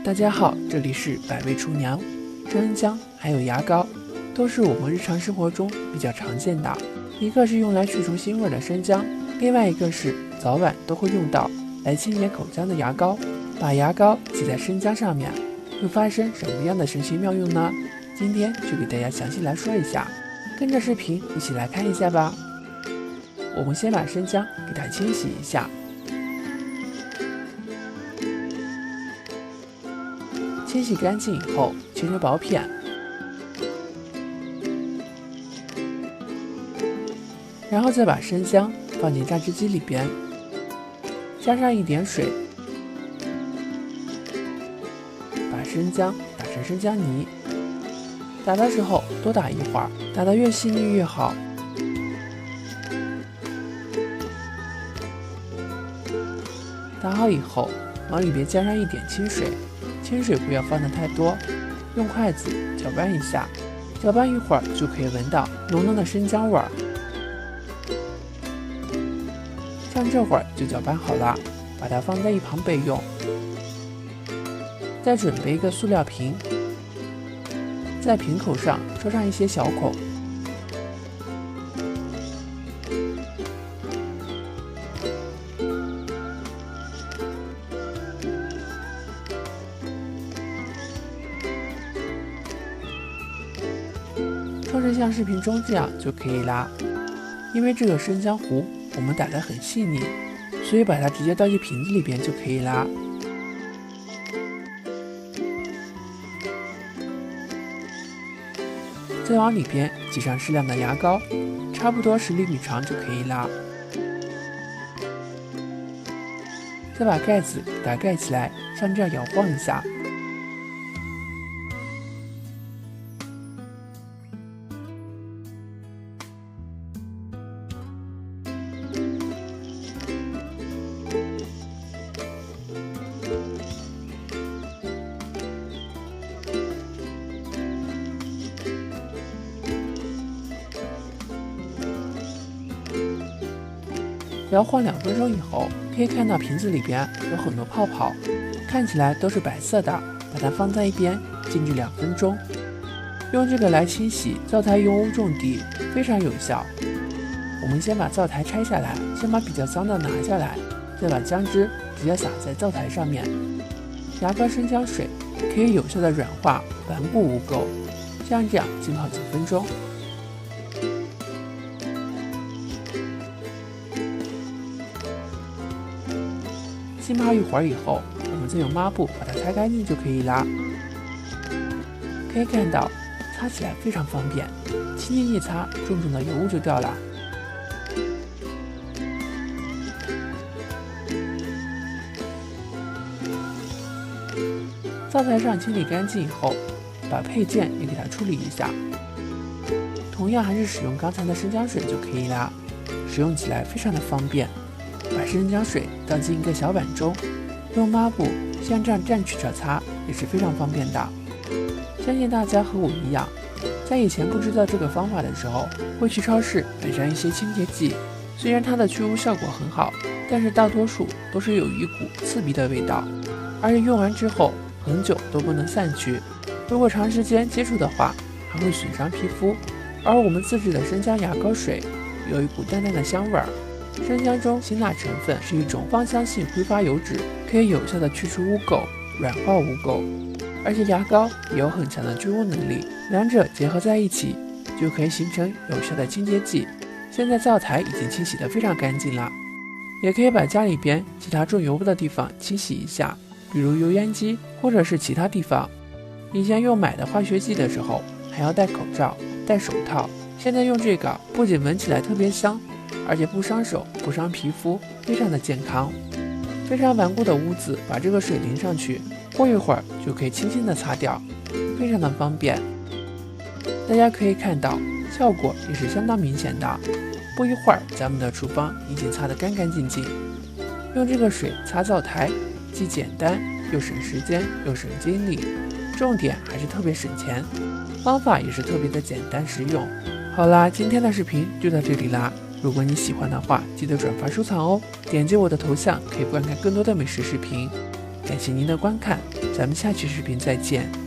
大家好，这里是百味厨娘。生姜还有牙膏都是我们日常生活中比较常见的，一个是用来去除腥味的生姜，另外一个是早晚都会用到来清洁口腔的牙膏。把牙膏挤在生姜上面会发生什么样的神奇妙用呢？今天就给大家详细来说一下，跟着视频一起来看一下吧。我们先把生姜给它清洗一下，清洗干净以后切成薄片，然后再把生姜放进榨汁机里边，加上一点水，把生姜打成生姜泥。打的时候多打一会儿，打得越细腻越好。打好以后，往里边加上一点清水，清水不要放得太多，用筷子搅拌一下，搅拌一会儿就可以闻到浓浓的生姜味儿。像这会儿就搅拌好了，把它放在一旁备用。再准备一个塑料瓶，在瓶口上戳上一些小孔，戳成像视频中这样就可以啦。因为这个生姜糊我们打得很细腻，所以把它直接倒进瓶子里边就可以啦。再往里边挤上适量的牙膏，差不多10厘米长就可以啦。再把盖子给它盖起来，像这样摇晃一下。摇晃2分钟以后，可以看到瓶子里边有很多泡泡，看起来都是白色的，把它放在一边静置2分钟。用这个来清洗灶台油污重地，非常有效。我们先把灶台拆下来，先把比较脏的拿下来，再把姜汁直接洒在灶台上面。牙膏生姜水可以有效的软化顽固污垢，像这样浸泡几分钟。浸泡一会儿以后，我们再用抹布把它擦干净就可以啦。可以看到，擦起来非常方便，轻轻一擦，重重的油污就掉了。灶台上清理干净以后，把配件也给它处理一下。同样还是使用刚才的生姜水就可以啦，使用起来非常的方便。把生姜水倒进一个小碗中，用抹布像这样蘸取着擦也是非常方便的。相信大家和我一样，在以前不知道这个方法的时候，会去超市买上一些清洁剂，虽然它的去污效果很好，但是大多数都是有一股刺鼻的味道，而且用完之后很久都不能散去，如果长时间接触的话，还会损伤皮肤。而我们自制的生姜牙膏水有一股淡淡的香味儿。生姜中辛辣成分是一种芳香性挥发油脂，可以有效的去除污垢、软化污垢，而且牙膏也有很强的去污能力，两者结合在一起就可以形成有效的清洁剂。现在灶台已经清洗得非常干净了，也可以把家里边其他重油污的地方清洗一下，比如油烟机或者是其他地方。以前用买的化学剂的时候还要戴口罩、戴手套，现在用这个不仅闻起来特别香，而且不伤手不伤皮肤，非常的健康。非常顽固的污渍把这个水淋上去，过一会儿就可以轻轻的擦掉，非常的方便。大家可以看到效果也是相当明显的，不一会儿咱们的厨房已经擦得干干净净。用这个水擦灶台既简单又省时间又省精力，重点还是特别省钱，方法也是特别的简单实用。好啦，今天的视频就到这里啦。如果你喜欢的话，记得转发收藏哦。点击我的头像可以观看更多的美食视频。感谢您的观看，咱们下期视频再见。